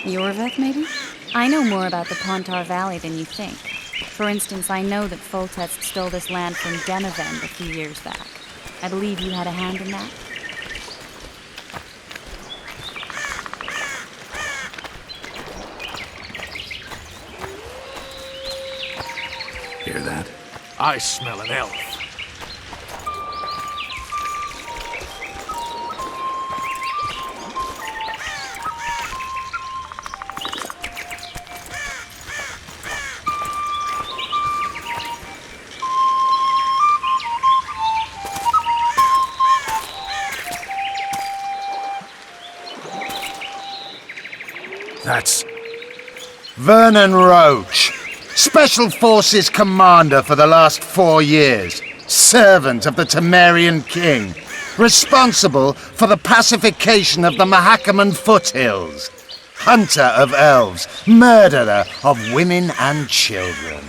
Iorveth, maybe? I know more about the Pontar Valley than you think. For instance, I know that Foltest stole this land from Demavend a few years back. I believe you had a hand in that. Hear that? I smell an elf. That's Vernon Roach, Special Forces Commander for the last 4 years, servant of the Temerian King, responsible for the pacification of the Mahakaman foothills, hunter of elves, murderer of women and children,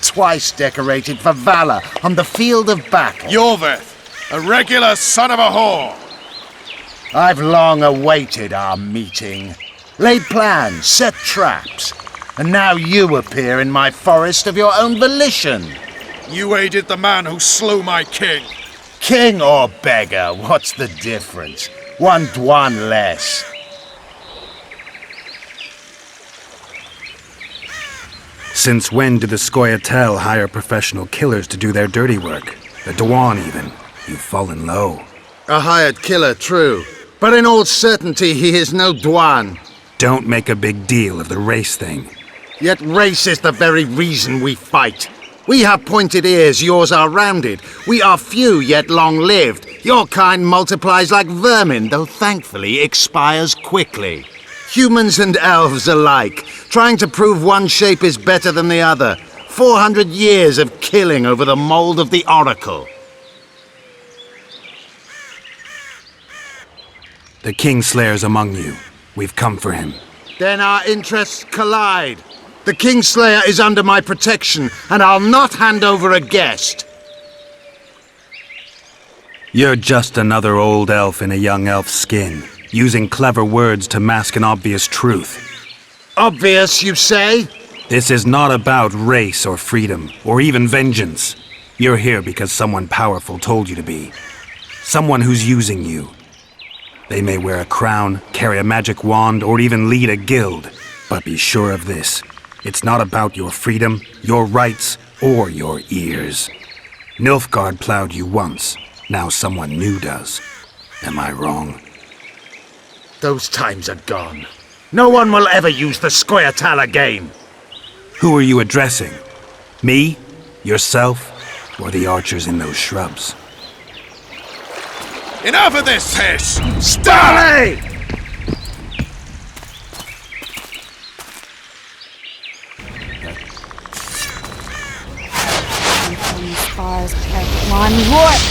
twice decorated for valor on the field of battle. Iorveth, a regular son of a whore. I've long awaited our meeting. Laid plans, set traps, and now you appear in my forest of your own volition. You aided the man who slew my king. King or beggar, what's the difference? One Dwan less. Since when do the Scoia'tael hire professional killers to do their dirty work? The Dwan, even. You've fallen low. A hired killer, true. But in all certainty, he is no Dwan. Don't make a big deal of the race thing. Yet race is the very reason we fight. We have pointed ears, yours are rounded. We are few, yet long-lived. Your kind multiplies like vermin, though thankfully expires quickly. Humans and elves alike, trying to prove one shape is better than the other. 400 years of killing over the mold of the Oracle. The Kingslayer's among you. We've come for him. Then our interests collide. The Kingslayer is under my protection, and I'll not hand over a guest. You're just another old elf in a young elf's skin, using clever words to mask an obvious truth. Obvious, you say? This is not about race or freedom, or even vengeance. You're here because someone powerful told you to be. Someone who's using you. They may wear a crown, carry a magic wand, or even lead a guild. But be sure of this. It's not about your freedom, your rights, or your ears. Nilfgaard plowed you once. Now someone new does. Am I wrong? Those times are gone. No one will ever use the Scoia'tael again. Who are you addressing? Me? Yourself? Or the archers in those shrubs? Enough of this, Hiss! Starley! Scars kept one root!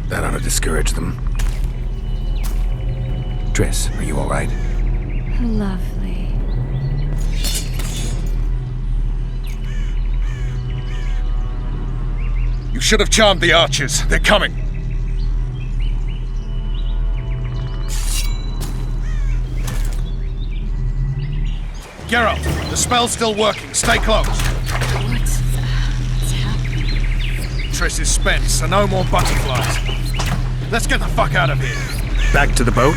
That ought to discourage them. Triss, are you all right? Lovely. You should have charmed the archers. They're coming. Geralt, the spell's still working. Stay close. What's happening? Triss is spent, so no more butterflies. Let's get the fuck out of here. Back to the boat?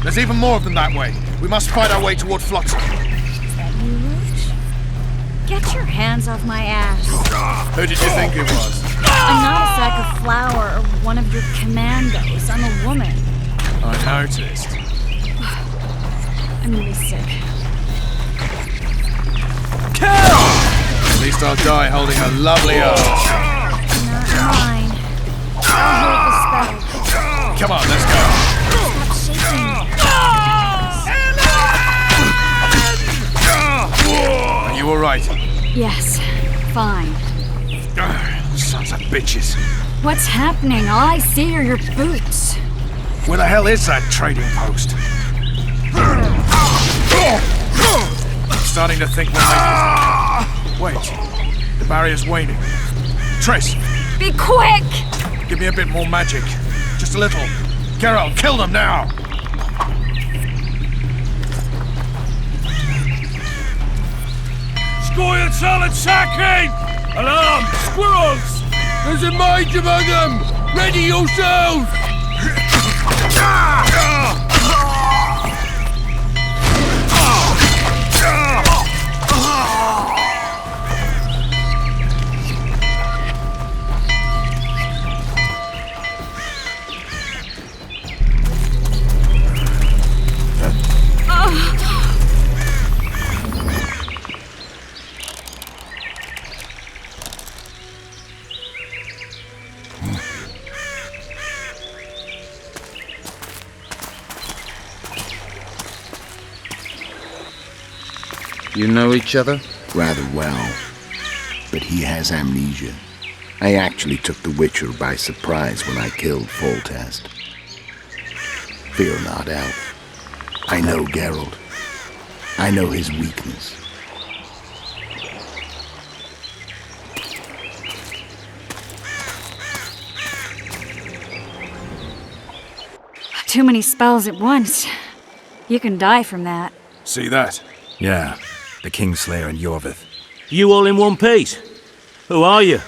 There's even more of them that way. We must fight our way toward Flotsam. Is that you, Roach? Get your hands off my ass. Who did you think it was? I'm not a sack of flour or one of your commandos. I'm a woman. I noticed. I'm really sick. At least I'll die holding a lovely arch. Not mine. I'll hold the spell. Come on, let's go. Stop shaking. Are you alright? Yes, fine. Sons of bitches. What's happening? All I see are your boots. Where the hell is that trading post? I'm starting to think we're making... Wait, the barrier's waning. Triss, Be quick! Give me a bit more magic. Just a little. Geralt, kill them now! Scoia'tal attacking! Alarm! Squirrels! There's a mage among them! Ready yourselves! You know each other? Rather well. But he has amnesia. I actually took the Witcher by surprise when I killed Foltest. Fear not, Elf. I know Geralt. I know his weakness. Too many spells at once. You can die from that. See that? Yeah, the Kingslayer and Iorveth. You all in one piece? Who are you?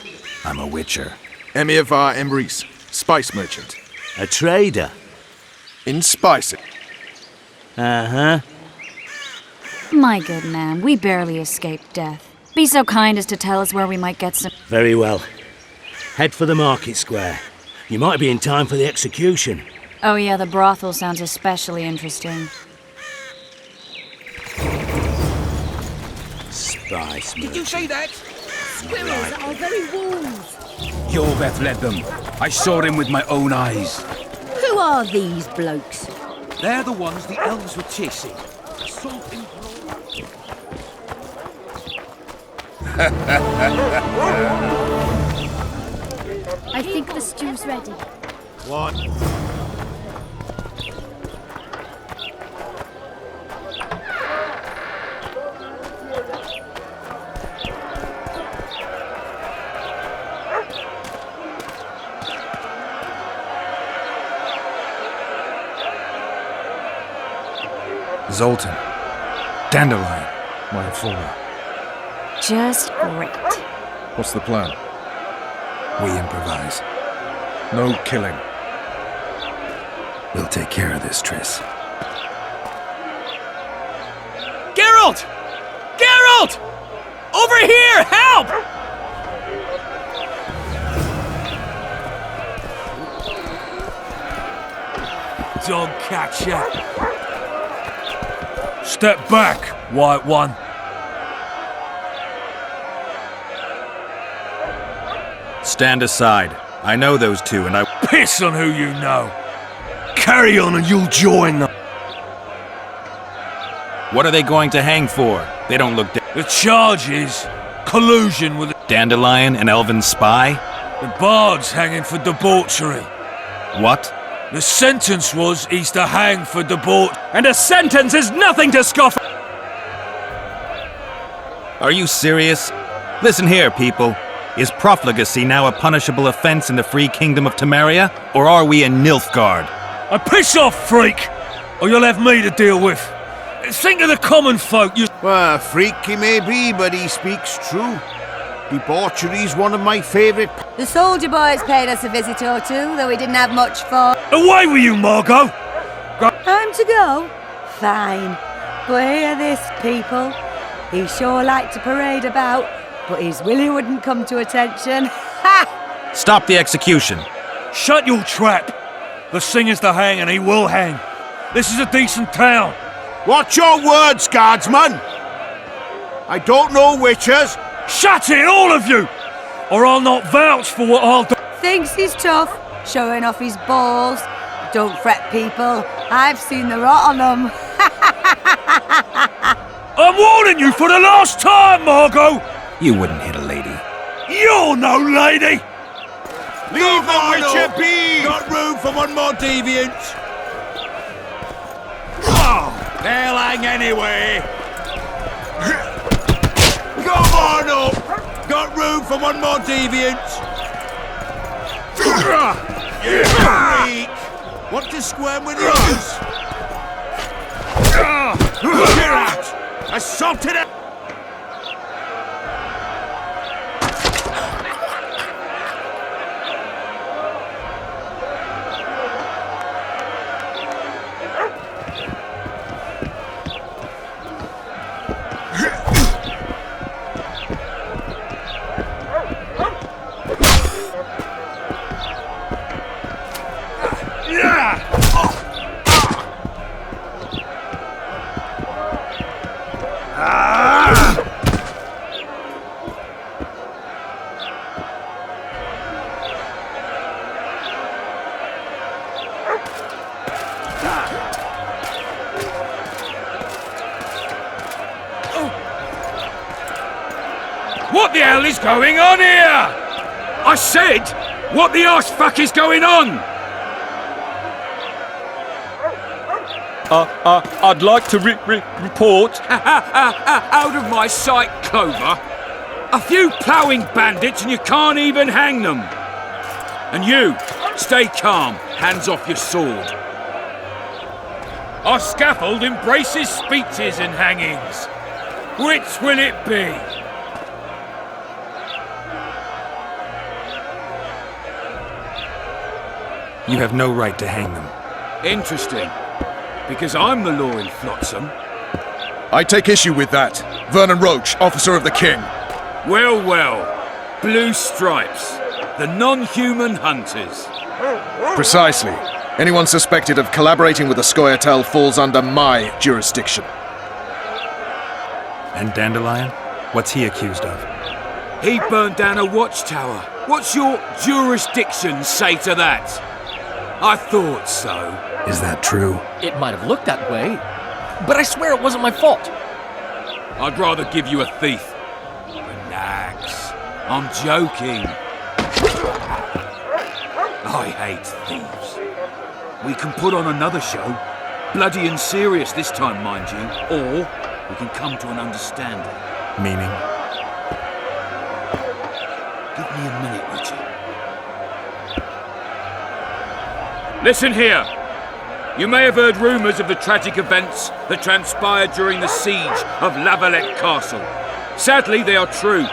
I'm a witcher. Emiavar Emrys, spice merchant. A trader? In spicing. Uh-huh. My good man, we barely escaped death. Be so kind as to tell us where we might get some... Very well. Head for the market square. You might be in time for the execution. Oh yeah, the brothel sounds especially interesting. Spice Did you say that? Squirrels are very wolves. Iorveth led them. I saw him with my own eyes. Who are these blokes? They're the ones the elves were chasing. Assault in I think the stew's ready. What? Zoltan. Dandelion, my informer. Just great. What's the plan? We improvise. No killing. We'll take care of this, Triss. Geralt! Geralt! Over here! Help! Dog catcher. Step back, White One. Stand aside. I know those two, and I... Piss on who you know. Carry on and you'll join them. What are they going to hang for? They don't look... The charge is collusion with Dandelion, an elven spy? the bard's hanging for debauchery. What? The sentence was he's to hang for debauch. And a sentence is nothing to scoff at! Are you serious? Listen here, people. Is profligacy now a punishable offense in the free kingdom of Temeria? Or are we in Nilfgaard? Piss off, freak! Or you'll have me to deal with. Think of the common folk, you... Well, a freak he may be, but he speaks true. Debauchery's one of my favourite... The soldier boys paid us a visit or two, though we didn't have much for. Away with you, Margot! Time to go? Fine. But hear this, people. He sure liked to parade about, but his willy wouldn't come to attention. Ha! Stop the execution. Shut your trap! The singer's to hang and he will hang. This is a decent town. Watch your words, guardsman! I don't know witches. Shut it, all of you! Or I'll not vouch for what I'll do. Thinks he's tough, showing off his balls. Don't fret, people. I've seen the rot on them. I'm warning you for the last time, Margot! You wouldn't hit a lady. You're no lady! Leave the witcher be! Got room for one more deviant. They'll hang anyway. Come on up! Got room for one more deviant. Freak! Want to squirm with yours? Clear out! Assaulted it! What the hell is going on here? I said, what the arse fuck is going on? I'd like to report. Out of my sight, Clover. A few ploughing bandits and you can't even hang them. And you, stay calm, hands off your sword. Our scaffold embraces speeches and hangings. Which will it be? You have no right to hang them. Interesting. Because I'm the law in Flotsam. I take issue with that. Vernon Roach, officer of the king. Well, well. Blue stripes. The non-human hunters. Precisely. Anyone suspected of collaborating with the Scoia'tael falls under my jurisdiction. And Dandelion? What's he accused of? He burnt down a watchtower. What's your jurisdiction say to that? I thought so. Is that true? It might have looked that way, but I swear it wasn't my fault. I'd rather give you a thief. Relax. I'm joking. I hate thieves. We can put on another show. Bloody and serious this time, mind you. Or we can come to an understanding. Meaning? Give me a minute, Richard. Listen here. You may have heard rumours of the tragic events that transpired during the siege of Lavalette Castle. Sadly, they are true.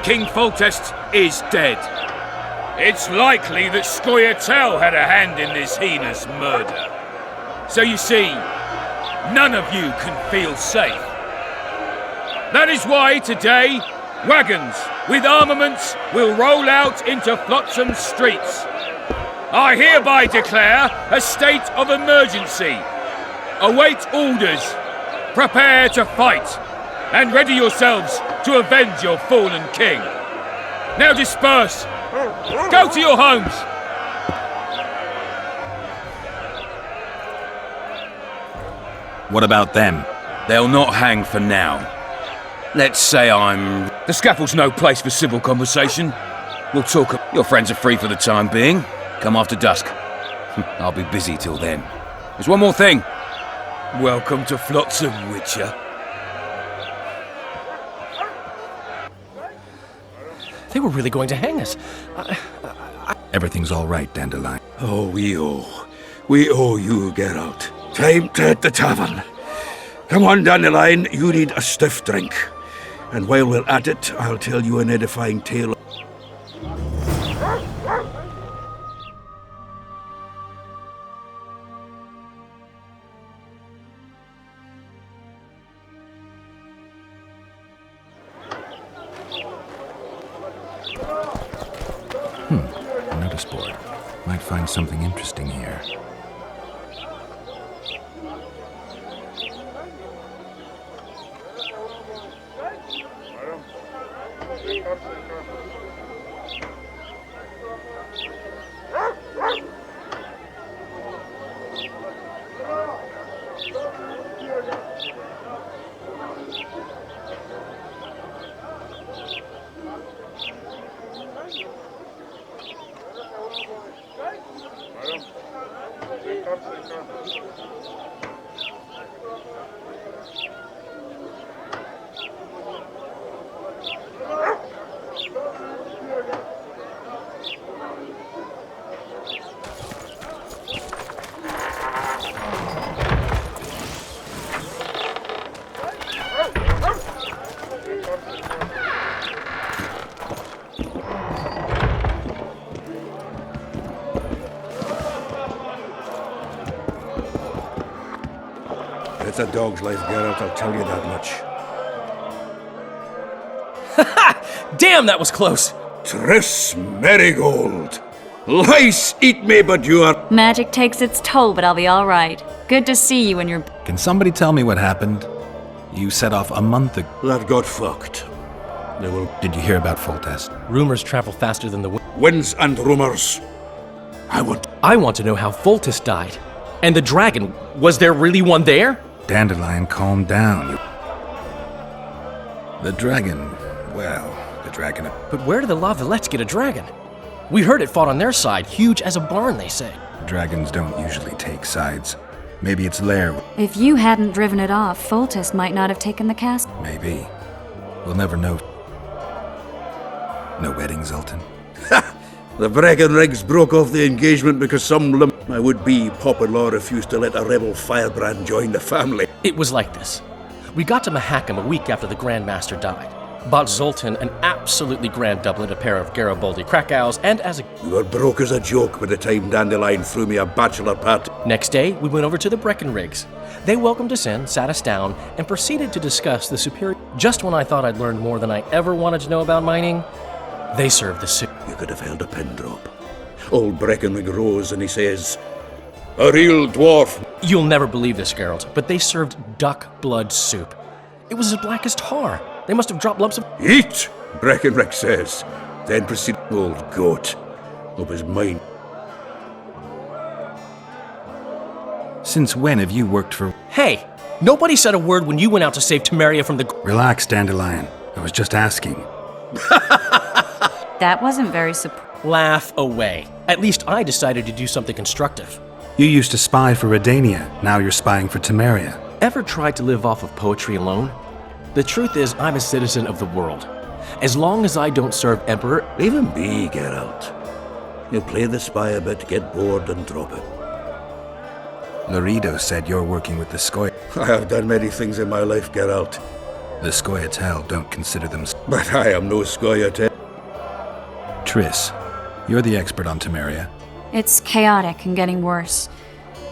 King Foltest is dead. It's likely that Scoia'tael had a hand in this heinous murder. So you see, none of you can feel safe. That is why today, wagons with armaments will roll out into Flotsam's streets. I hereby declare a state of emergency. Await orders. Prepare to fight. And ready yourselves to avenge your fallen king. Now disperse. Go to your homes. What about them? They'll not hang for now. Let's say I'm... The scaffold's no place for civil conversation. We'll talk... Your friends are free for the time being. Come after dusk. I'll be busy till then. There's one more thing. Welcome to Flotsam, Witcher. They were really going to hang us. Everything's all right, Dandelion. Oh, we owe you, Geralt. Time to hit the tavern. Come on, Dandelion, you need a stiff drink. And while we're at it, I'll tell you an edifying tale. A notice board. Might find something interesting here. It's a dog's life, Geralt, I'll tell you that much. Damn, that was close! Triss Merigold! Lice eat me, but you are... Magic takes its toll, but I'll be all right. Good to see you and your... Can somebody tell me what happened? You set off a month ago. That got fucked. They will... Did you hear about Foltest? Rumors travel faster than the wind. Winds and rumors. I want to know how Foltest died. And the dragon, was there really one there? Dandelion, calm down. The dragon, well, the dragon... But where did the Lavalettes get a dragon? We heard it fought on their side, huge as a barn, they say. Dragons don't usually take sides. Maybe its lair... If you hadn't driven it off, Foltest might not have taken the castle. Maybe. We'll never know. No wedding, Zoltan? The Breckenrigs broke off the engagement because my would-be Popper-in-law refused to let a rebel firebrand join the family. It was like this. We got to Mahakam a week after the Grand Master died. Bought Zoltan an absolutely grand doublet, a pair of Garibaldi Krakows, and as a... We were broke as a joke by the time Dandelion threw me a bachelor party. Next day, we went over to the Breckenrigs. They welcomed us in, sat us down, and proceeded to discuss the superior... Just when I thought I'd learned more than I ever wanted to know about mining, they served the soup. You could have held a pin drop. Old Breckenrig rose and he says, "A real dwarf." You'll never believe this, Geralt, but they served duck blood soup. It was as black as tar. They must have dropped lumps of... "Eat," Breckenrig says. Then proceed, old goat. Hope his mind. Since when have you worked for... Hey, nobody said a word when you went out to save Temeria from the... Relax, Dandelion. I was just asking. That wasn't very Laugh away. At least I decided to do something constructive. You used to spy for Redania. Now you're spying for Temeria. Ever tried to live off of poetry alone? The truth is, I'm a citizen of the world. As long as I don't serve Emperor... Leave him be, Geralt. He'll play the spy a bit, get bored, and drop it. Laredo said you're working with the Skoy. I have done many things in my life, Geralt. The Scoia'tael don't consider them... But I am no Scoia'tael. Triss, you're the expert on Temeria. It's chaotic and getting worse.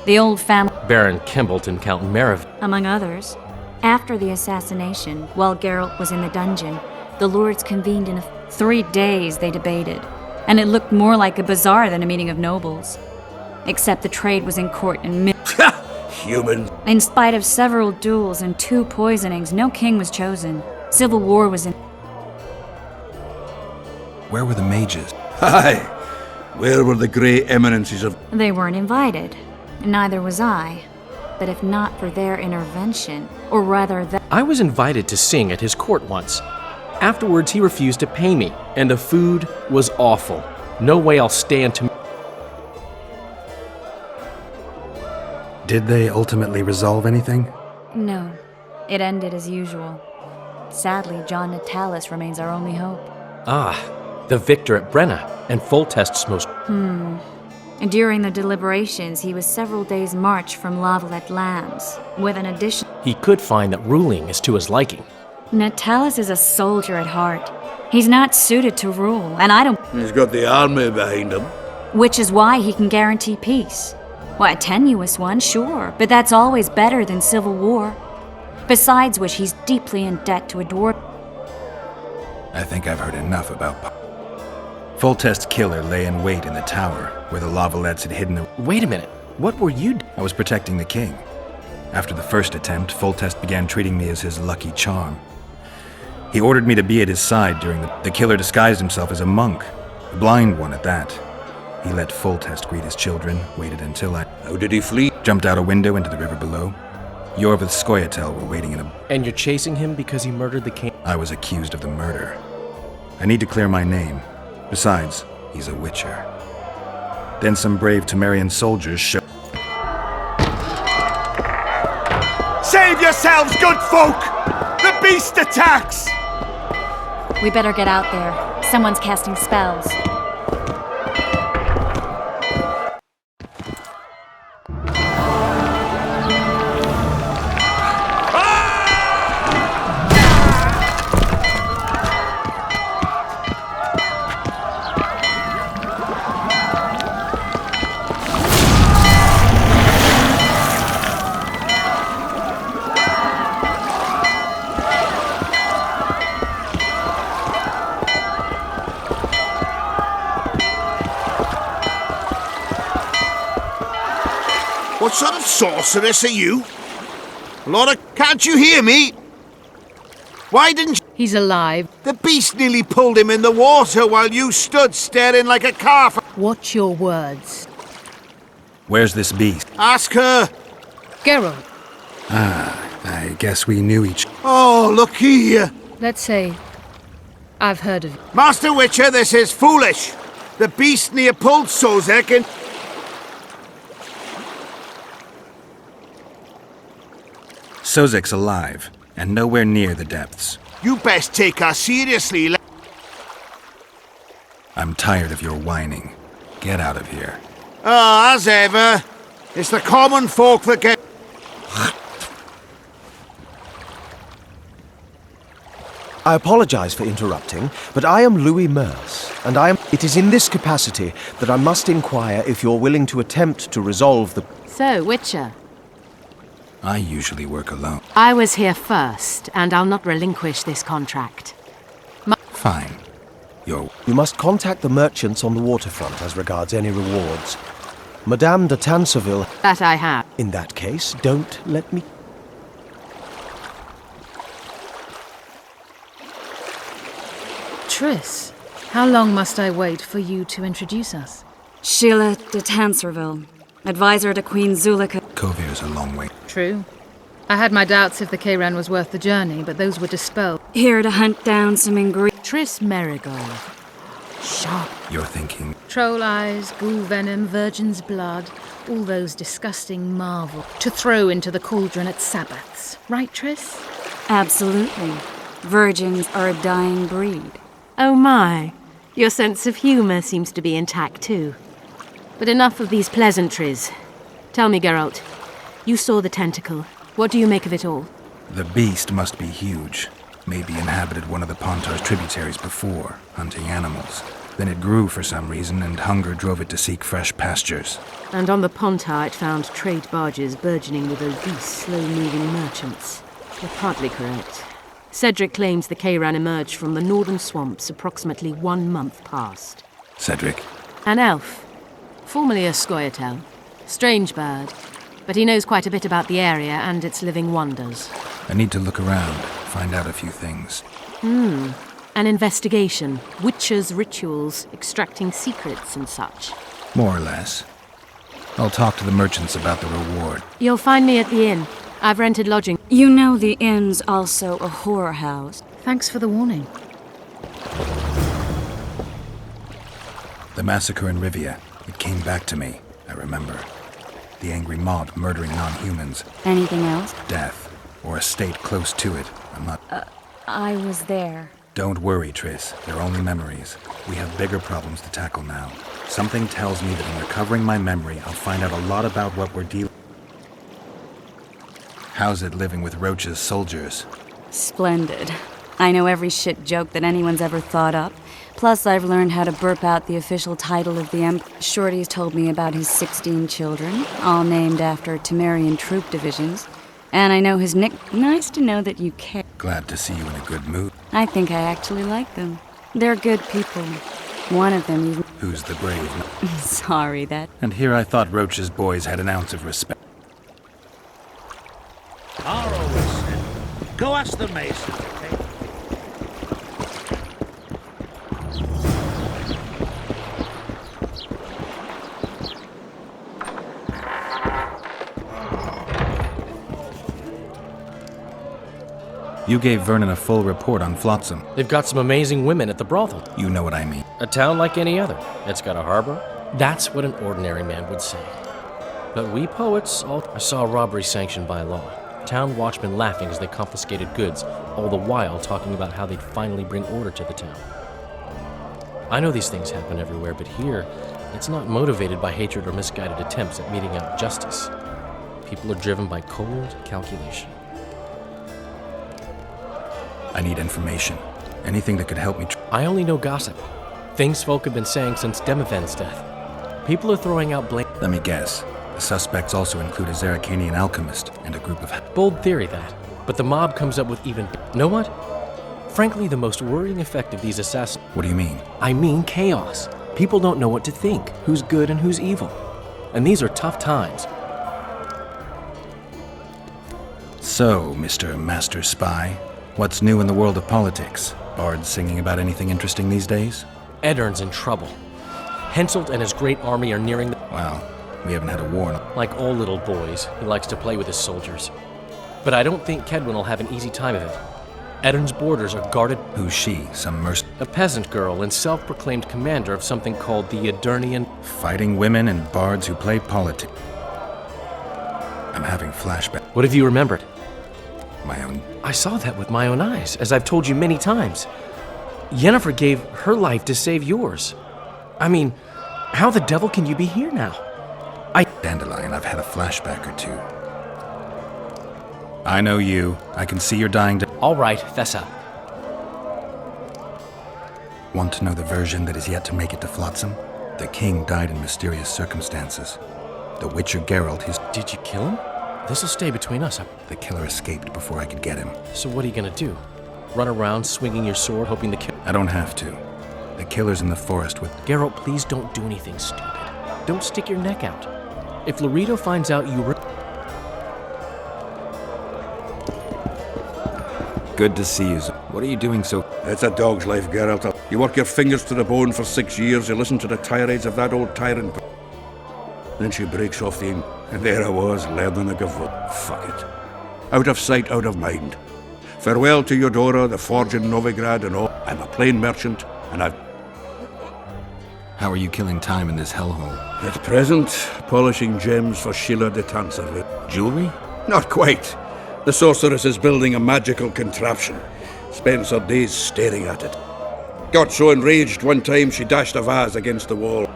The old family... Baron Kimbalt and Count Meriv... Among others. After the assassination, while Geralt was in the dungeon, the lords convened in 3 days they debated. And it looked more like a bazaar than a meeting of nobles. Except the trade was in court and... Human. In spite of several duels and 2 poisonings, no king was chosen. Civil war was in... Where were the mages? Aye. Where were the grey eminences of... They weren't invited. Neither was I. But if not for their intervention, or rather that... I was invited to sing at his court once. Afterwards, he refused to pay me, and the food was awful. No way I'll stand to... Did they ultimately resolve anything? No. It ended as usual. Sadly, John Natalis remains our only hope. Ah, the victor at Brenna, and Foltest's most... During the deliberations, he was several days' march from Lavalette lands, with an addition... He could find that ruling is to his liking. Natalis is a soldier at heart. He's not suited to rule, and I don't... He's got the army behind him. Which is why he can guarantee peace. Why, a tenuous one, sure, but that's always better than civil war. Besides which, he's deeply in debt to a dwarf... I think I've heard enough about... Foltest's killer lay in wait in the tower, where the Lavalettes had hidden the... Wait a minute, what were you... I was protecting the king. After the first attempt, Foltest began treating me as his lucky charm. He ordered me to be at his side during the killer disguised himself as a monk, a blind one at that. He let Foltest greet his children, waited until I... How did he flee? Jumped out a window into the river below. Iorveth's Scoia'tael were waiting in a... And you're chasing him because he murdered the king? I was accused of the murder. I need to clear my name. Besides, he's a witcher. Then some brave Temerian soldiers showed... Save yourselves, good folk! The beast attacks! We better get out there. Someone's casting spells. What sort of sorceress are you? Laura, can't you hear me? Why didn't you... He's alive. The beast nearly pulled him in the water while you stood staring like a calf. Watch your words. Where's this beast? Ask her. Geralt, I guess we knew each... Oh, look here. let's say I've heard of you. Master Witcher, this is foolish. The beast near pulled Sozek and... Sozek's alive, and nowhere near the depths. You best take her seriously. I'm tired of your whining. Get out of here. Ah, as ever. It's the common folk that get... I apologize for interrupting, but I am Louis Merce, and it is in this capacity that I must inquire if you're willing to attempt to resolve the... So, Witcher, I usually work alone. I was here first, and I'll not relinquish this contract. Fine. You must contact the merchants on the waterfront as regards any rewards. Madame de Tanseville... That I have. In that case, don't let me... Triss, how long must I wait for you to introduce us? Sheila de Tanserville, advisor to Queen Zulika. Kovir's a long way. True. I had my doubts if the Kayran was worth the journey, but those were dispelled. Here to hunt down some ingredients. Triss Merigold. Sharp. You're thinking... Troll eyes, ghoul venom, virgin's blood, all those disgusting marvels to throw into the cauldron at Sabbaths. Right, Triss? Absolutely. Virgins are a dying breed. Oh my. Your sense of humour seems to be intact too. But enough of these pleasantries. Tell me, Geralt, you saw the tentacle. What do you make of it all? The beast must be huge. Maybe inhabited one of the Pontar's tributaries before, hunting animals. Then it grew for some reason, and hunger drove it to seek fresh pastures. And on the Pontar it found trade barges burgeoning with obese, slow-moving merchants. You're partly correct. Cedric claims the Kayran emerged from the northern swamps approximately 1 month past. Cedric? An elf. Formerly a Scoia'tael. Strange bird. But he knows quite a bit about the area and its living wonders. I need to look around, find out a few things. An investigation. Witchers' rituals, extracting secrets and such. More or less. I'll talk to the merchants about the reward. You'll find me at the inn. I've rented lodging. You know the inn's also a whorehouse. Thanks for the warning. The massacre in Rivia. It came back to me, I remember. The angry mob murdering non-humans. Anything else? Death, or a state close to it. I'm not... I was there. Don't worry, Triss. They're only memories. We have bigger problems to tackle now. Something tells me that in recovering my memory, I'll find out a lot about what we're dealing... How's it living with Roach's soldiers? Splendid. I know every shit joke that anyone's ever thought up. Plus, I've learned how to burp out the official title of the Emperor. Shorty's told me about his 16 children, all named after Temerian troop divisions. And I know his nick... Nice to know that you care. Glad to see you in a good mood. I think I actually like them. They're good people. One of them even... Who's the brave? Sorry, that... And here I thought Roach's boys had an ounce of respect. Go ask the mason. You gave Vernon a full report on Flotsam. They've got some amazing women at the brothel. You know what I mean. A town like any other. It's got a harbor. That's what an ordinary man would say. But we poets all... I saw a robbery sanctioned by law. Town watchmen laughing as they confiscated goods, all the while talking about how they'd finally bring order to the town. I know these things happen everywhere, but here, it's not motivated by hatred or misguided attempts at meting out justice. People are driven by cold calculation. I need information. Anything that could help me... I only know gossip. Things folk have been saying since Demethen's death. People are throwing out blame... Let me guess. The suspects also include a Zeracanian alchemist and a group of... Bold theory, that. But the mob comes up with even... Know what? Frankly, the most worrying effect of these assassins... What do you mean? I mean chaos. People don't know what to think, who's good and who's evil. And these are tough times. So, Mr. Master Spy, what's new in the world of politics? Bards singing about anything interesting these days? Eddern's in trouble. Henselt and his great army are nearing the... Well, we haven't had a war. Like all little boys, he likes to play with his soldiers. But I don't think Kedwin will have an easy time of it. Eddern's borders are guarded... Who's she? Some A peasant girl and self-proclaimed commander of something called the Edirnian... Fighting women and bards who play politics. I'm having flashbacks. What have you remembered? My own... I saw that with my own eyes, as I've told you many times. Yennefer gave her life to save yours. I mean, how the devil can you be here now? Dandelion, I've had a flashback or two. I know you. I can see you're dying to... All right, fess up. Want to know the version that is yet to make it to Flotsam? The king died in mysterious circumstances. The Witcher Geralt, his... Did you kill him? This'll stay between us. The killer escaped before I could get him. So what are you gonna do? Run around swinging your sword, hoping the kill... I don't have to. The killer's in the forest with... Geralt, please don't do anything stupid. Don't stick your neck out. If Loredo finds out you were... Good to see you. What are you doing so... It's a dog's life, Geralt. You work your fingers to the bone for 6 years, you listen to the tirades of that old tyrant. Then she breaks off the ink, and there I was, learning a give up. Fuck it. Out of sight, out of mind. Farewell to Eudora, the forge in Novigrad, and all. I'm a plain merchant, and I've... How are you killing time in this hellhole? At present, polishing gems for Sheila de Tanserville. Jewelry? Not quite. The sorceress is building a magical contraption. Spends her days staring at it. Got so enraged one time she dashed a vase against the wall.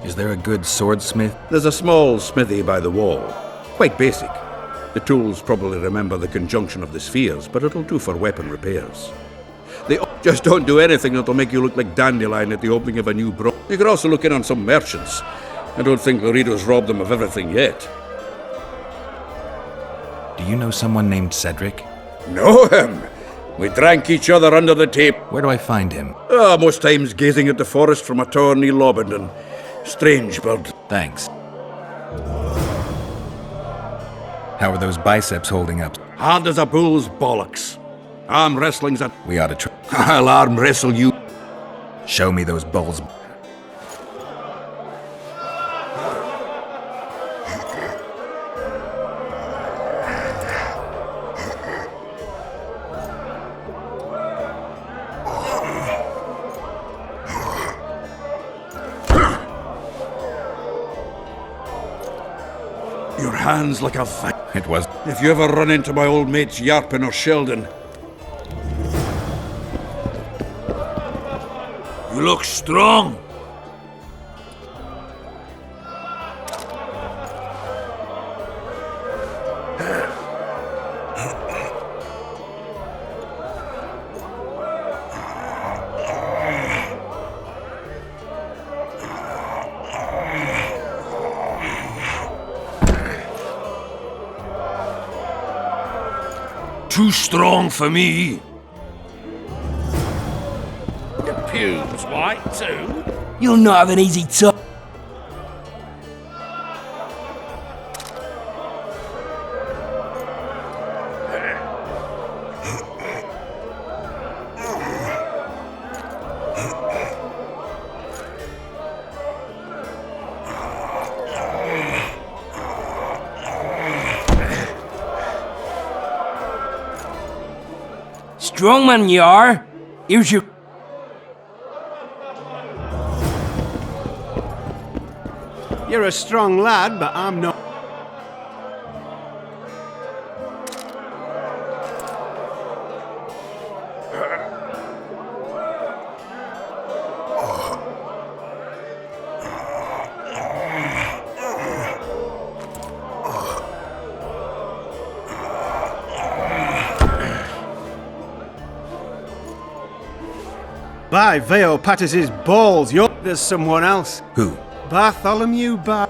Is there a good swordsmith? There's a small smithy by the wall. Quite basic. The tools probably remember the conjunction of the spheres, but it'll do for weapon repairs. They just don't do anything that'll make you look like Dandelion at the opening of a new bro. You could also look in on some merchants. I don't think Loredo's robbed them of everything yet. Do you know someone named Cedric? Know him? We drank each other under the table. Where do I find him? Most times gazing at the forest from a tower near Lobendon. Strange bird. Thanks. How are those biceps holding up? Hard as a bull's bollocks. Arm wrestling's a... We ought to try. I'll arm wrestle you. Show me those balls. Your hand's like a fight. It was. If you ever run into my old mates Yarpin or Sheldon, you look strong. Too strong for me. The pubes white too? You'll not have an easy time. Strong man you are. Here's your... You're a strong lad, but I'm not. By Veo Pattis's balls, there's someone else. Who? Bartholomew Bar...